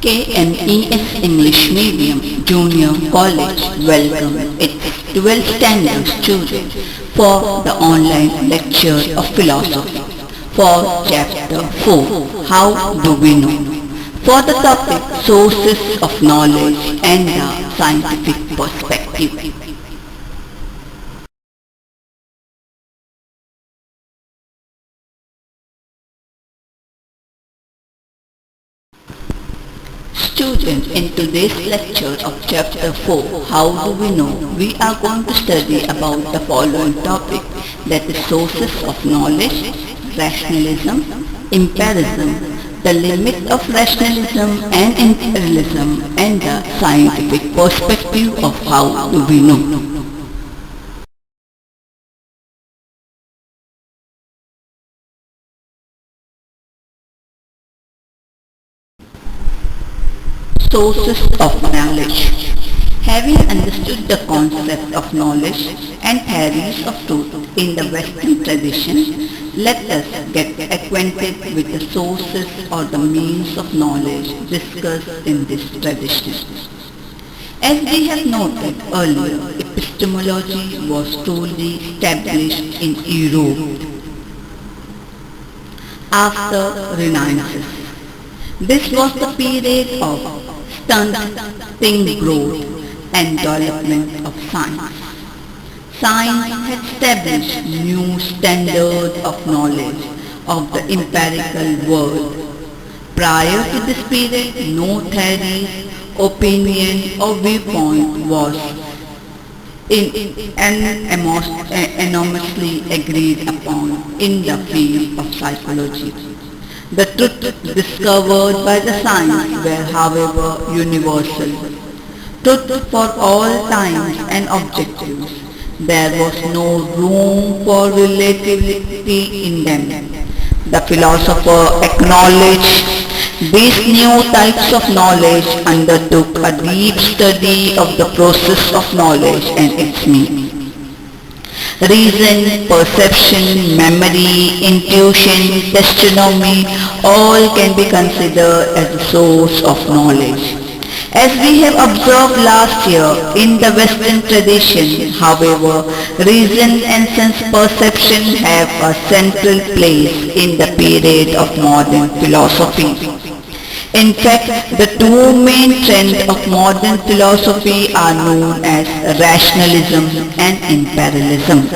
KMES English Medium Junior College welcome its 12th standard students for the online lecture of philosophy for chapter 4 How do we know? For the topic Sources of Knowledge and the Scientific Perspective. Students, in today's lecture of chapter 4, How do we know? We are going to study about the following topic, that is sources of knowledge, rationalism, empiricism, the limit of rationalism and empiricism, and the scientific perspective of how do we know. Sources of knowledge. Having understood the concept of knowledge and theories of truth in the Western tradition, let us get acquainted with the sources or the means of knowledge discussed in this tradition. As we have noted earlier, epistemology was truly established in Europe after Renaissance. This was the period of stunting growth and development of science. Science had established new standards of knowledge of the empirical world. Prior to this period, no theory, opinion or viewpoint was enormously agreed upon in the field of psychology. The truth discovered by the science were, however, universal. Truth for all times and objectives. There was no room for relativity in them. The philosopher acknowledged these new types of knowledge, undertook a deep study of the process of knowledge and its meaning. Reason, perception, memory, intuition, testimony, all can be considered as a source of knowledge. As we have observed last year, in the Western tradition, however, reason and sense perception have a central place in the period of modern philosophy. In fact, the two main trends of modern philosophy are known as rationalism and empiricism.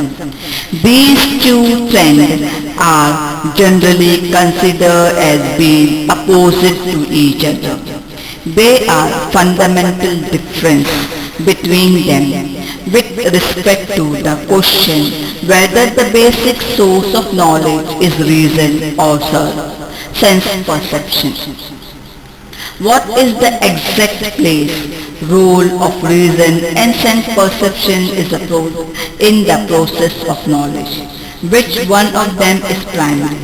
These two trends are generally considered as being opposite to each other. There are fundamental differences between them with respect to the question whether the basic source of knowledge is reason or sense perception. What is the exact place, role of reason and sense perception in the process of knowledge? Which one of them is primary?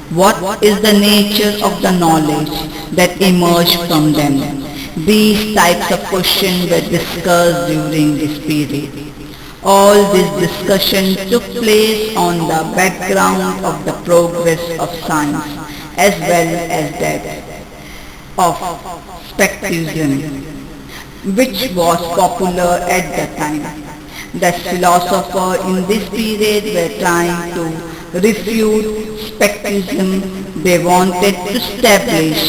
What is the nature of the knowledge that emerged from them? These types of questions were discussed during this period. All this discussion took place on the background of the progress of science as well as that of speculatism, which was popular at the time. The philosophers in this period were trying to refute speculatism. They wanted to establish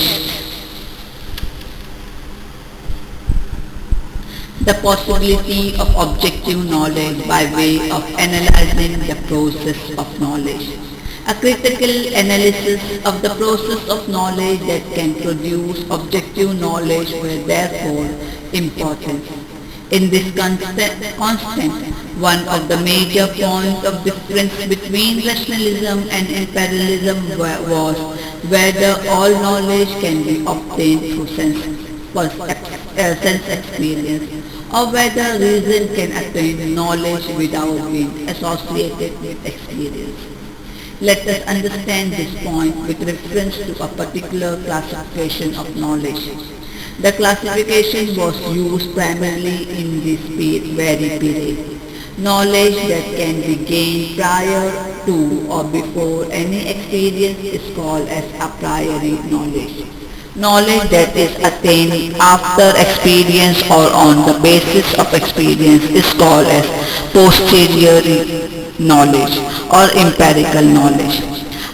the possibility of objective knowledge by way of analyzing the process of knowledge. A critical analysis of the process of knowledge that can produce objective knowledge were therefore important. In this constant, one of the major points of difference between rationalism and empiricism was whether all knowledge can be obtained through sense experience, or whether reason can attain knowledge without being associated with experience. Let us understand this point with reference to a particular classification of knowledge. The classification was used primarily in this very period. Knowledge that can be gained prior to or before any experience is called as a priori knowledge. Knowledge that is attained after experience or on the basis of experience is called as posteriori knowledge or empirical knowledge.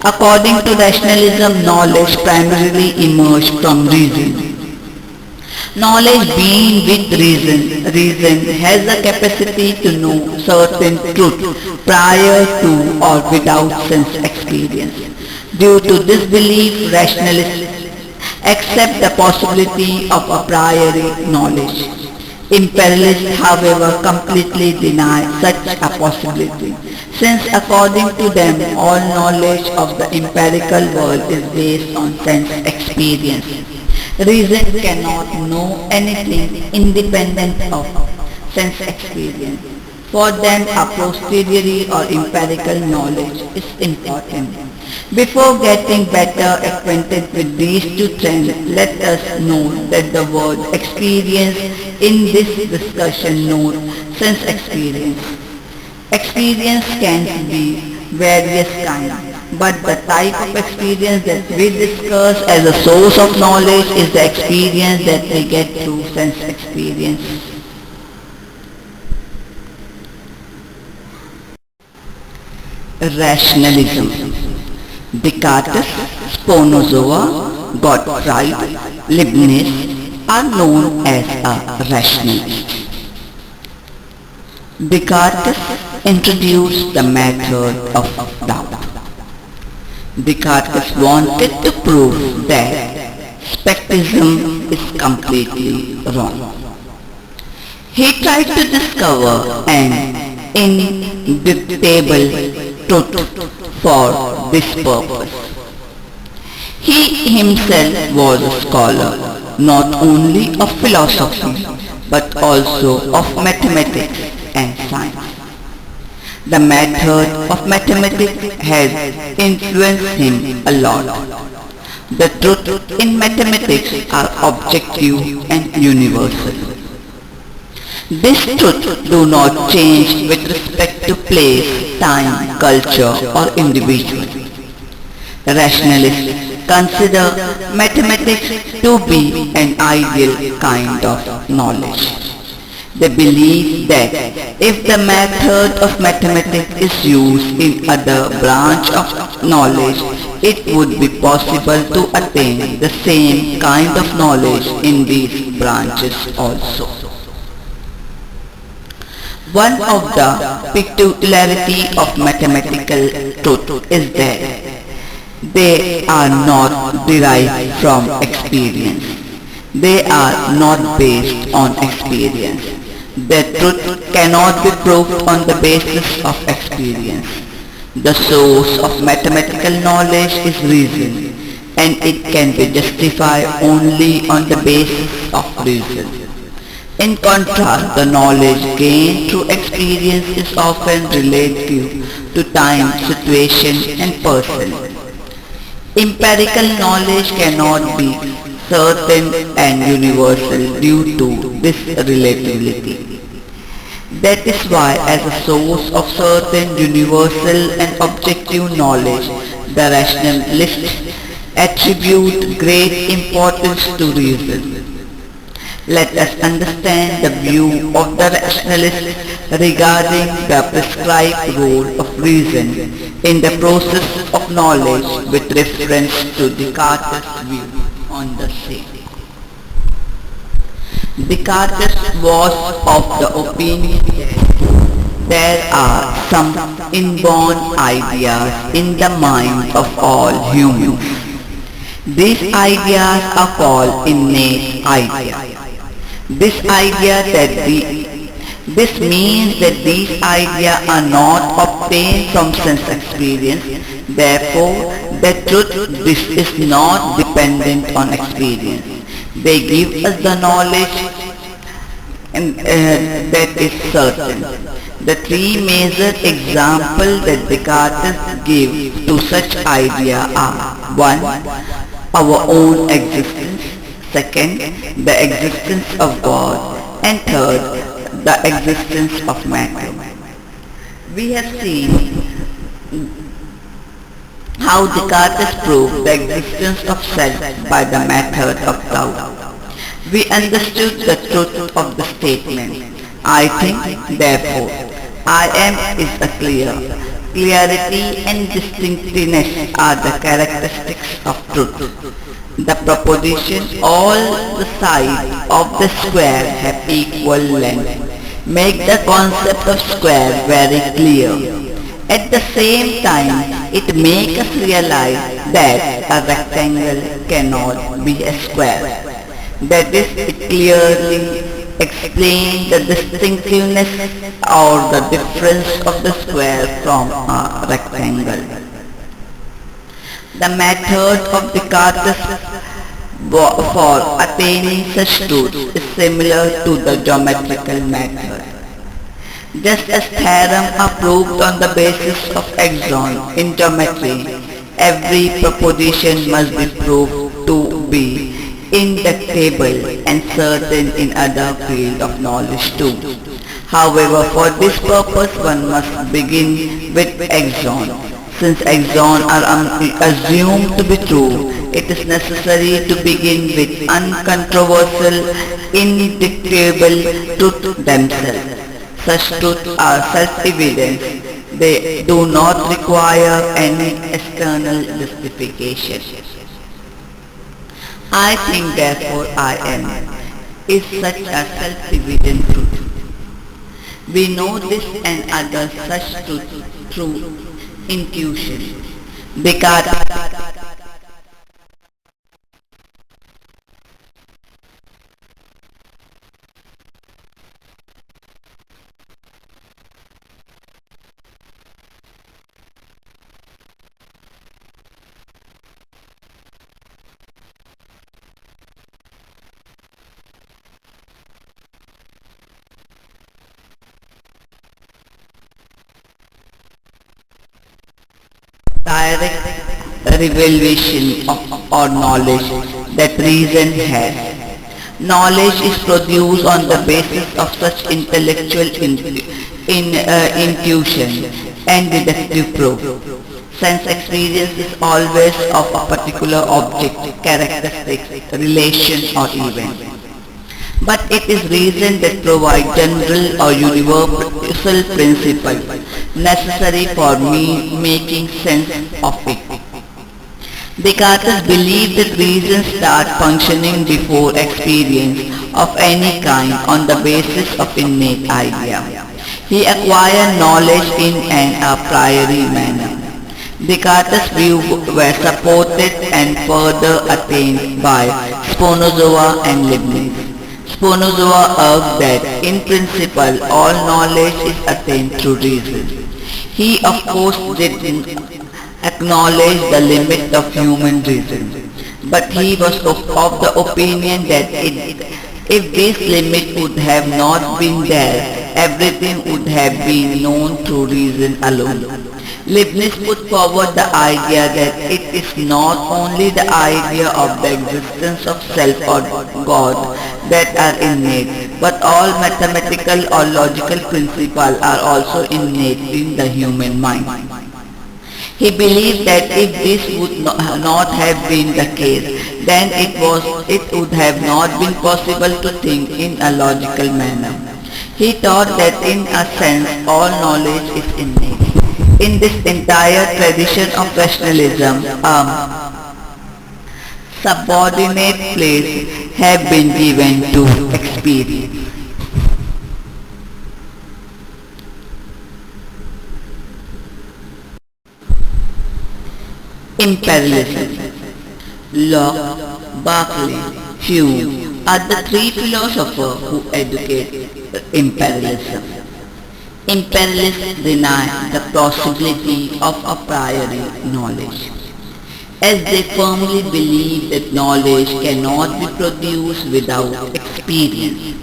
According to rationalism, knowledge primarily emerged from reason. Knowledge being with reason has the capacity to know certain truth prior to or without sense experience. Due to this belief, rationalists accept the possibility of a priori knowledge. Imperialists, however, completely deny such a possibility, since according to them all knowledge of the empirical world is based on sense experience. Reason cannot know anything independent of sense experience. For them, a posteriori or empirical knowledge is important. Before getting better acquainted with these two trends, let us note that the word experience in this discussion notes sense experience. Experience can be various kinds, but the type of experience that we discuss as a source of knowledge is the experience that we get through sense experience. Rationalism. Descartes, Spinoza, Gottfried, Leibniz are known as a rationalist. Descartes introduced the method of doubt. Descartes wanted to prove that skepticism is completely wrong. He tried to discover an indubitable truth for this purpose. He himself was a scholar not only of philosophy but also of mathematics and science. The method of mathematics has influenced him a lot. The truth in mathematics are objective and universal. This truth do not change with respect to place, time, culture or individual. Rationalists consider mathematics to be an ideal kind of knowledge. They believe that if the method of mathematics is used in other branch of knowledge, it would be possible to attain the same kind of knowledge in these branches also. One of the peculiarities of mathematical truth is that they are not derived from experience. They are not based on experience. The truth cannot be proved on the basis of experience. The source of mathematical knowledge is reason, and it can be justified only on the basis of reason. In contrast, the knowledge gained through experience is often relative to time, situation and person. Empirical knowledge cannot be certain and universal due to this relativity. That is why as a source of certain universal and objective knowledge, the rationalists attribute great importance to reason. Let us understand the view of the rationalists regarding the prescribed role of reason in the process of knowledge with reference to Descartes' view on the same. Descartes was of the opinion that there are some inborn ideas in the mind of all humans. These ideas are called innate ideas. This means that these ideas are not obtained from sense experience. Therefore, the truth this is not dependent on experience. They give us the knowledge that is certain. The three major examples that Descartes gives to such idea are: 1. Our own existence. Second, the existence of God, and third, the existence of matter. We have seen How Descartes proved the existence of self by the method of doubt. We understood the truth of the statement, I think, therefore, I am is a clear. Clarity and distinctness are the characteristics of truth. The proposition all the sides of the square have equal length make the concept of square very clear. At the same time, it makes us realize that a rectangle cannot be a square. That is, it clearly explains the distinctiveness or the difference of the square from a rectangle. The method of Descartes for attaining such truth is similar to the geometrical method. Just as theorems are proved on the basis of axiom in geometry, every proposition must be proved to be indictable and certain in other fields of knowledge too. However, for this purpose one must begin with axioms. Since axioms are assumed to be true, it is necessary to begin with uncontroversial, indictable truth themselves. Such truths are self-evident. They do not require any external justification. I think therefore I am is such a self-evident truth. We know this and other such truths through intuition. Descartes direct revelation or knowledge that reason has. Knowledge is produced on the basis of such intellectual intuition and deductive proof. Sense experience is always of a particular object, characteristic, relation or event. But it is reason that provides general or universal principle necessary for me making sense of it. Descartes believed that reason starts functioning before experience of any kind on the basis of innate idea. He acquired knowledge in an a priori manner. Descartes' views were supported and further attained by Spinoza and Leibniz. Spinoza urged that in principle all knowledge is attained through reason. He of course didn't acknowledge the limit of human reason, but he was of the opinion that if this limit would have not been there, everything would have been known through reason alone. Leibniz put forward the idea that it is not only the idea of the existence of self or God that are innate, but all mathematical or logical principles are also innate in the human mind. He believed that if this would not have been the case, then it would have not been possible to think in a logical manner. He thought that in a sense all knowledge is innate. In this entire tradition of rationalism, subordinate place have been given to experience. Imperialism. Locke, Berkeley, Hume are the three philosophers who advocate imperialism. Imperialists deny the possibility of a priori knowledge, as they firmly believe that knowledge cannot be produced without experience.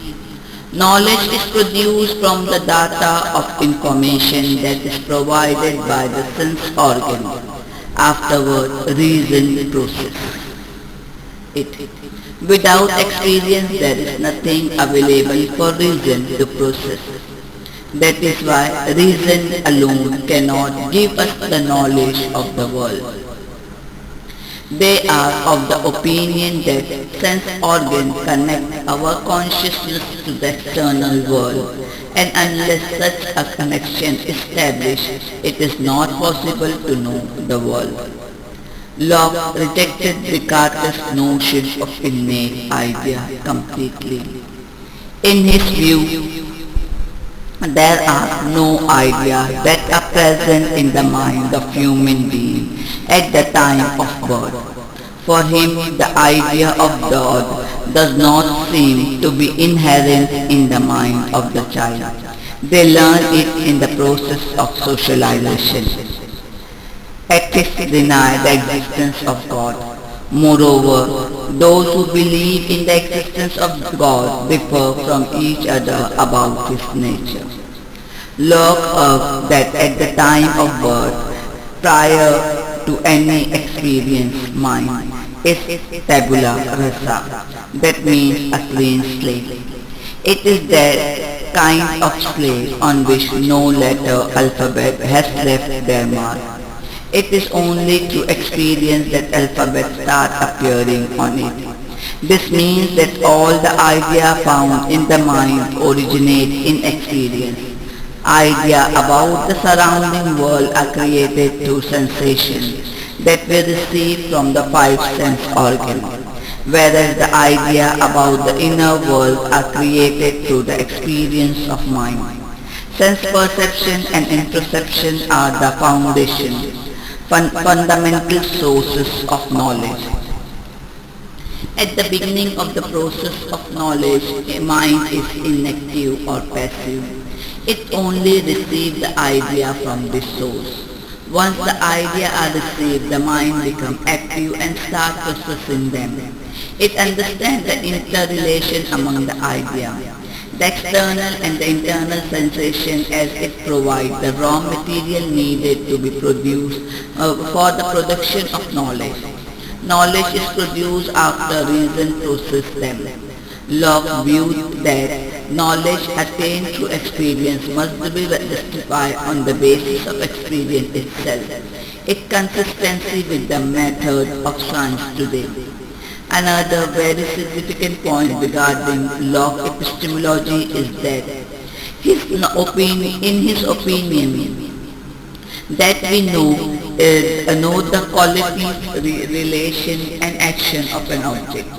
Knowledge is produced from the data of information that is provided by the sense organ. Afterward, reason processes it. Without experience, there is nothing available for reason to process. That is why reason alone cannot give us the knowledge of the world. They are of the opinion that sense organs connect our consciousness to the external world, and unless such a connection is established, it is not possible to know the world. Locke rejected Descartes' notion of innate idea completely. In his view, there are no ideas that are present in the mind of human being at the time of birth. For him, the idea of God does not seem to be inherent in the mind of the child. They learn it in the process of socialization. Atheists deny the existence of God. Moreover, those who believe in the existence of God differ from each other about His nature. Locke argued that at the time of birth, prior to any experience, mind is tabula rasa, that means a clean slate. It is that kind of slate on which no letter alphabet has left their mark. It is only through experience that alphabets start appearing on it. This means that all the ideas found in the mind originate in experience. Ideas about the surrounding world are created through sensations that we receive from the five sense organs, whereas the ideas about the inner world are created through the experience of mind. Sense perception and introspection are the foundation, fundamental sources of knowledge. At the beginning of the process of knowledge, a mind is inactive or passive. It only receives the idea from this source. Once the ideas are received, the mind becomes active and starts processing them. It understands the interrelation among the ideas, the external and the internal sensation, as it provides the raw material needed to be produced for the production of knowledge. Knowledge is produced after reason processes them. Locke viewed that knowledge attained through experience must be justified on the basis of experience itself, its consistency with the method of science today. Another very significant point regarding Locke's epistemology is that in his opinion, that we know the quality, relation and action of an object,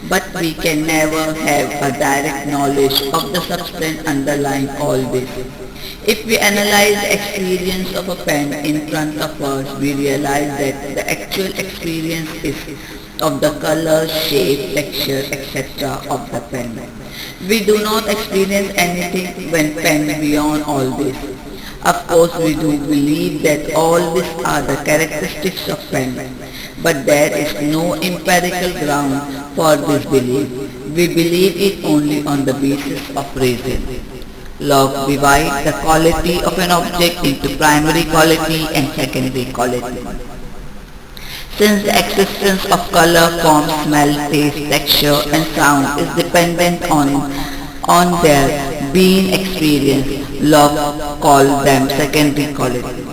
but we can never have a direct knowledge of the substance underlying all this. If we analyze the experience of a pen in front of us, we realize that the actual experience is of the color, shape, texture, etc. of the pen. We do not experience anything when pen beyond all this. Of course, we do believe that all these are the characteristics of pen, but there is no empirical ground for this belief. We believe it only on the basis of reason. Locke divides the quality of an object into primary quality and secondary quality. Since the existence of color, form, smell, taste, texture and sound is dependent on their being experienced, Locke called them secondary quality.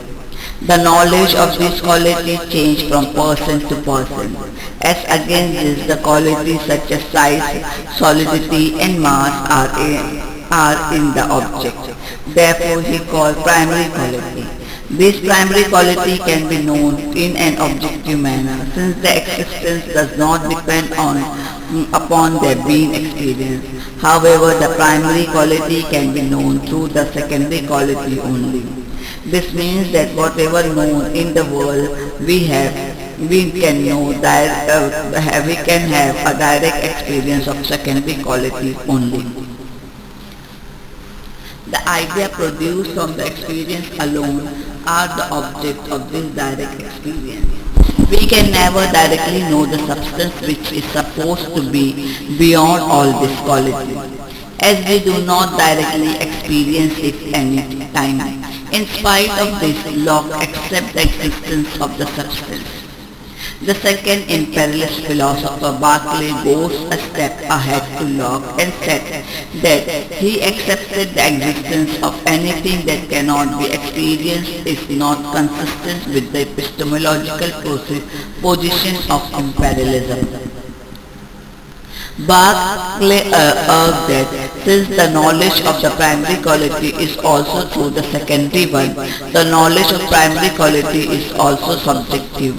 The knowledge of these qualities change from person to person. As against this, the qualities such as size, solidity and mass are in the object. Therefore, he called primary quality. This primary quality can be known in an objective manner, since their existence does not depend upon their being experienced. However, the primary quality can be known through the secondary quality only. This means that whatever known in the world we can have a direct experience of secondary quality only. The idea produced from the experience alone are the object of this direct experience. We can never directly know the substance which is supposed to be beyond all this quality, as we do not directly experience it any time. In spite of this, Locke accepts the existence of the substance. The second imperialist philosopher Berkeley goes a step ahead to Locke and said that he accepted the existence of anything that cannot be experienced is not consistent with the epistemological position of imperialism. Berkeley argued that since the knowledge of the primary quality is also through the secondary one, the knowledge of primary quality is also subjective.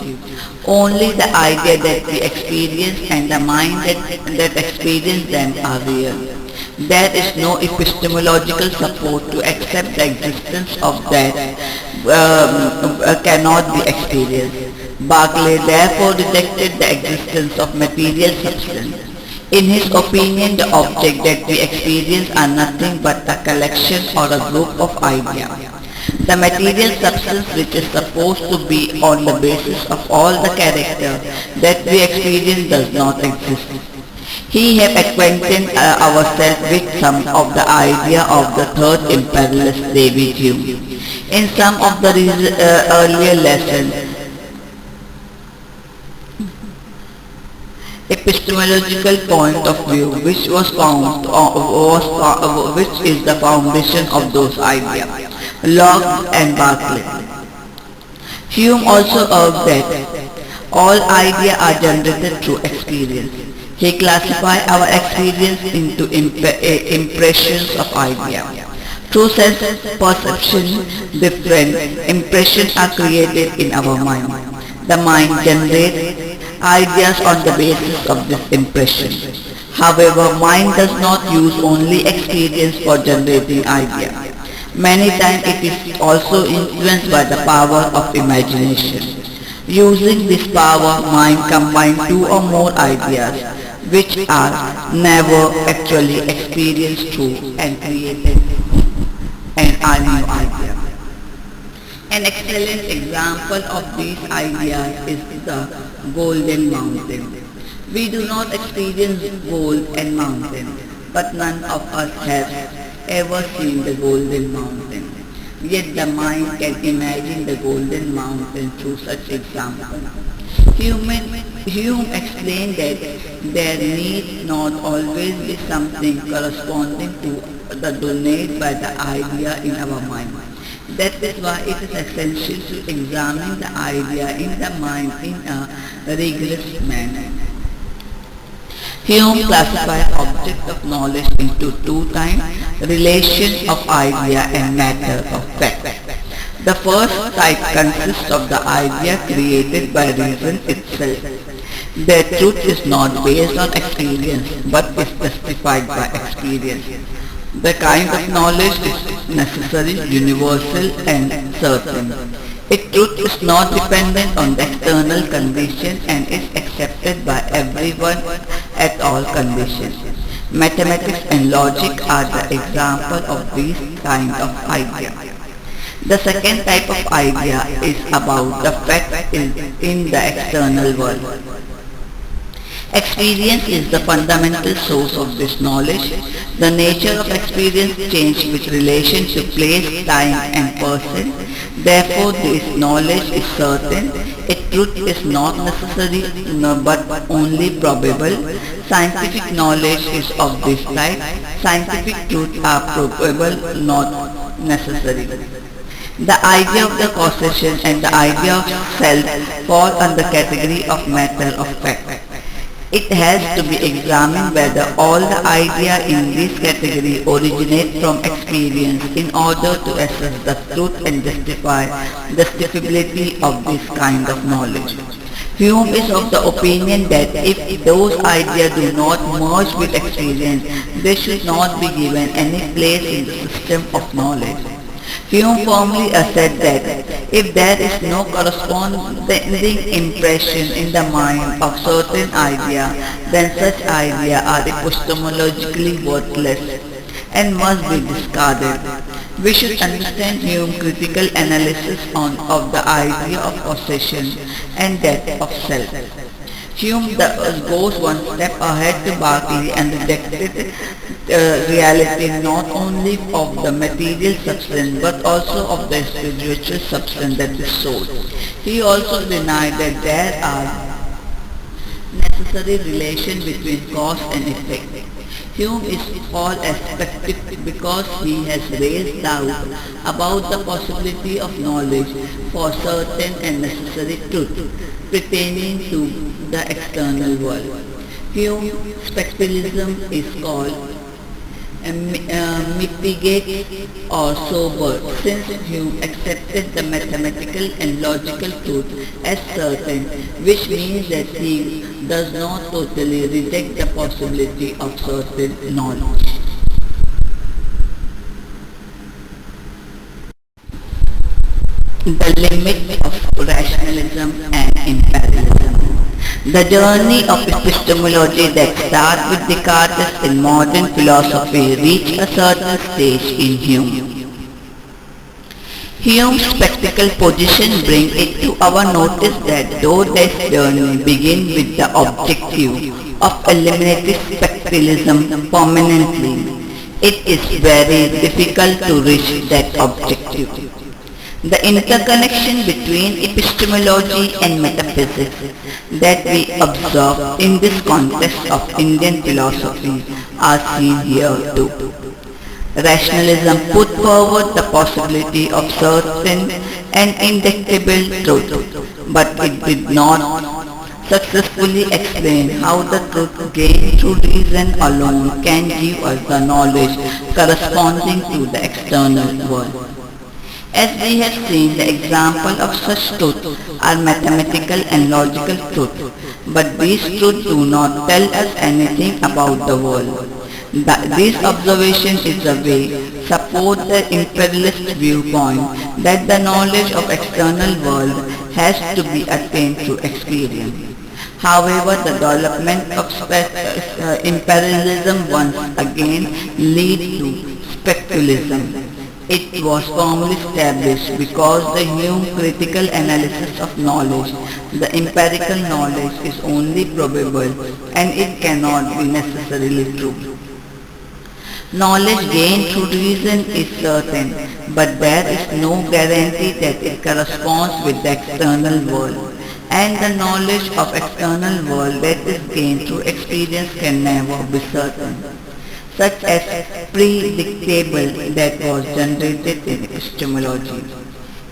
Only the idea that we experience and the mind that experience them are real. There is no epistemological support to accept the existence of that cannot be experienced. Berkeley therefore rejected the existence of material substance. In his opinion, the objects that we experience are nothing but a collection or a group of ideas. The material substance which is supposed to be on the basis of all the character that we experience does not exist. He have acquainted ourselves with some of the idea of the third imperialist David Hume. In some of the earlier lessons, epistemological point of view which was which is the foundation of those ideas. Locke and Berkeley. Hume also argued that all ideas are generated through experience. He classified our experience into impressions of ideas. Through sense perception, different impressions are created in our mind. The mind generates ideas on the basis of this impression. However, mind does not use only experience for generating ideas. Many times it is also influenced by the power of imagination. Using this power, mind combines two or more ideas which are never actually experienced through and created an new idea. An excellent example of these ideas is the Golden Mountain. We do not experience gold and mountain, but none of us have ever seen the Golden Mountain. Yet the mind can imagine the Golden Mountain through such example. Hume explained that there need not always be something corresponding to the donate by the idea in our mind. That is why it is essential to examine the idea in the mind in a rigorous manner. Hume classified object of knowledge into two types, relation of idea and matter of fact. The first type consists of the idea created by reason itself. The truth is not based on experience but is justified by experience. The kind of knowledge is necessary, universal and certain. Its truth is not dependent on the external condition and is accepted by everyone at all conditions. Mathematics and logic are the example of these kind of idea. The second type of idea is about the fact in the external world. Experience is the fundamental source of this knowledge. The nature of experience changes with relation to place, time and person. Therefore, this knowledge is certain. Its truth is not necessary but only probable. Scientific knowledge is of this type. Scientific truths are probable, not necessary. The idea of the causation and the idea of self fall under the category of matter of fact. It has to be examined whether all the ideas in this category originate from experience in order to assess the truth and justifiability of this kind of knowledge. Hume is of the opinion that if those ideas do not merge with experience, they should not be given any place in the system of knowledge. Hume firmly asserts that if there is no corresponding impression in the mind of certain idea, then such ideas are epistemologically worthless and must be discarded. We should understand Hume's critical analysis of the idea of possession and that of self. Hume goes one step ahead to Berkeley and rejected reality not only of the material substance but also of the spiritual substance that is soul. He also denied that there are necessary relation between cause and effect. Hume is called a skeptic because he has raised doubt about the possibility of knowledge for certain and necessary truth pertaining to the external world. Hume's spectralism is called mitigate or sober, since Hume accepted the mathematical and logical truth as certain, which means that he does not totally reject the possibility of certain knowledge. The limit of rationalism and empiricism. The journey of epistemology that starts with Descartes in modern philosophy reached a certain stage in Hume. Hume's practical position brings it to our notice that though this journey begins with the objective of eliminating spectralism permanently, it is very difficult to reach that objective. The interconnection between epistemology and metaphysics that we observe in this context of Indian philosophy are seen here too. Rationalism put forward the possibility of certain and indictable truth, but it did not successfully explain how the truth gained through reason alone can give us the knowledge corresponding to the external world. As we have seen, the example of such truth are mathematical and logical truth, but these truths do not tell us anything about the world. This observation is a way support the imperialist viewpoint that the knowledge of external world has to be attained through experience. However, the development of imperialism once again leads to speculatism. It was formally established because the Hume critical analysis of knowledge, the empirical knowledge is only probable and it cannot be necessarily true. Knowledge gained through reason is certain, but there is no guarantee that it corresponds with the external world, and the knowledge of external world that is gained through experience can never be certain, such as predictable that was generated in epistemology.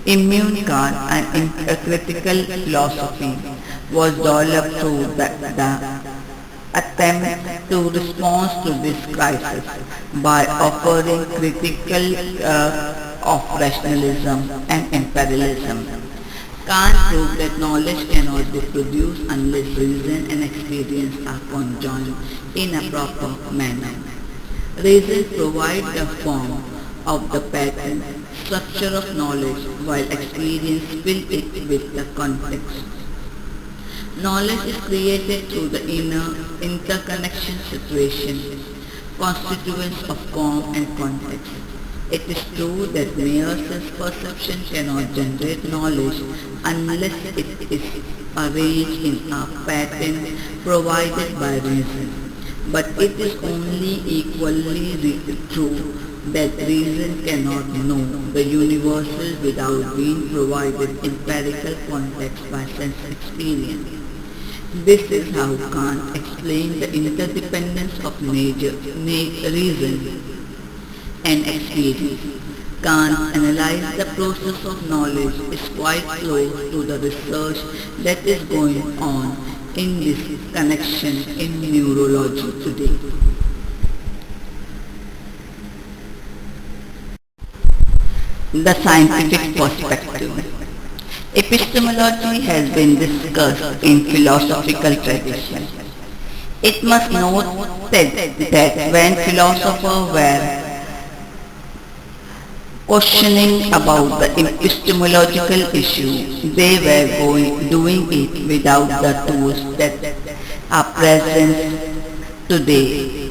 Immune Kant and critical philosophy was developed through the attempt to respond to this crisis by offering critical of rationalism and imperialism. Kant proved that knowledge cannot be produced unless reason and experience are conjoined in a proper manner. Reason provides the form of the pattern, structure of knowledge, while experience fills it with the context. Knowledge is created through the inner interconnection situation, constituents of form and context. It is true that mere sense perception cannot generate knowledge unless it is arranged in a pattern provided by reason. But it is only equally true that reason cannot know the universal without being provided empirical context by sense experience. This is how Kant explained the interdependence of reason and experience. Kant analyzed the process of knowledge is quite close to the research that is going on in this connection in neurology today. The scientific perspective. Epistemology has been discussed in philosophical tradition. It must note that when philosophers were questioning about the epistemological issue, they were doing it without the tools that are present today.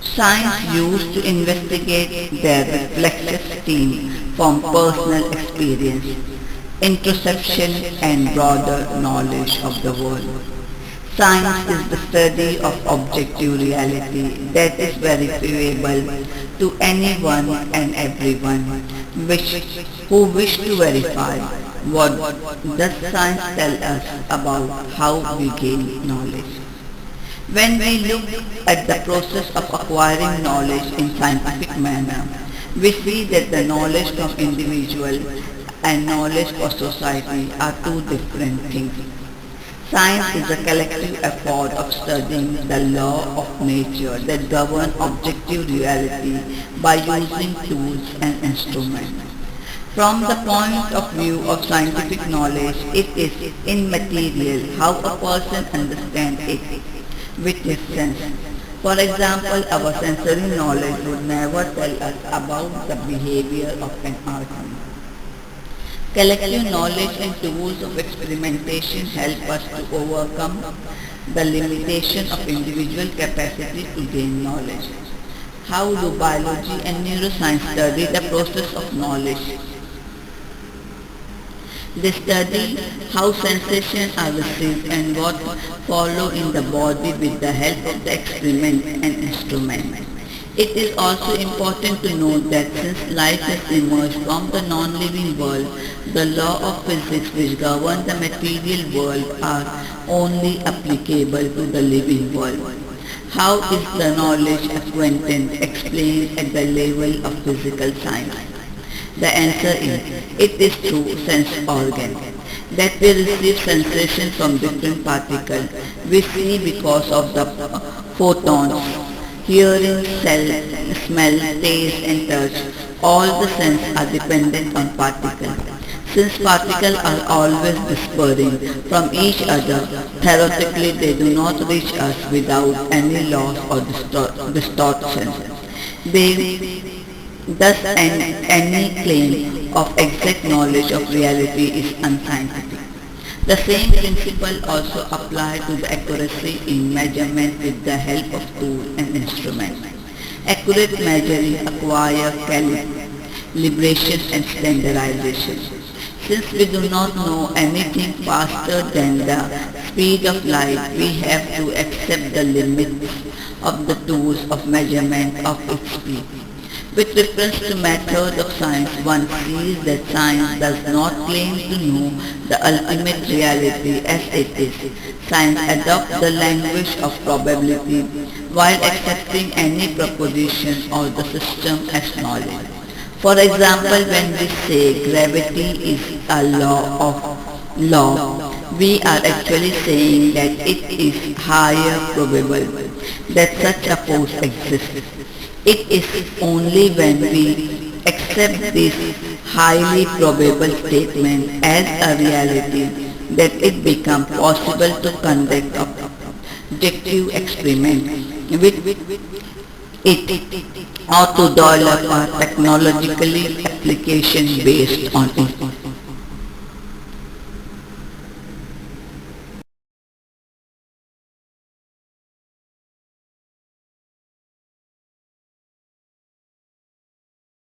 Science used to investigate their reflexes stem from personal experience, introspection and broader knowledge of the world. Science is the study of objective reality that is verifiable to anyone and everyone who wish to verify What does science tell us about how we gain knowledge? When we look at the process of acquiring knowledge in scientific manner, we see that the knowledge from individual and knowledge for society are two different things. Science is a collective effort of studying the law of nature that govern objective reality by using tools and instruments. From the point of view of scientific knowledge, it is immaterial how a person understands it with his sense. For example, our sensory knowledge would never tell us about the behavior of an atom. Collective knowledge and tools of experimentation help us to overcome the limitation of individual capacity to gain knowledge. How do biology and neuroscience study the process of knowledge? They study how sensations are received and what follow in the body with the help of the experiment and instrument. It is also important to note that since life has emerged from the non-living world, the law of physics which govern the material world are only applicable to the living world. How is the knowledge acquainted explained at the level of physical science? The answer is, it is through sense organ that we receive sensation from different particles. We see because of the photons, hearing, smell, taste and touch. All the senses are dependent on particles. Since particles are always dispersing from each other, theoretically they do not reach us without any loss or distortion. They Thus, any claim of exact knowledge of reality is unscientific. The same principle also applies to the accuracy in measurement with the help of tool and instrument. Accurate measuring acquires calibration and standardization. Since we do not know anything faster than the speed of light, we have to accept the limits of the tools of measurement of its speed. With reference to method of science, one sees that science does not claim to know the ultimate reality as it is. Science adopts the language of probability while accepting any proposition or the system as knowledge. For example, when we say gravity is a law, we are actually saying that it is higher probable that such a force exists. It is only when we accept this highly probable statement as a reality that it becomes possible to conduct objective experiment with it or to develop a technologically application based on it.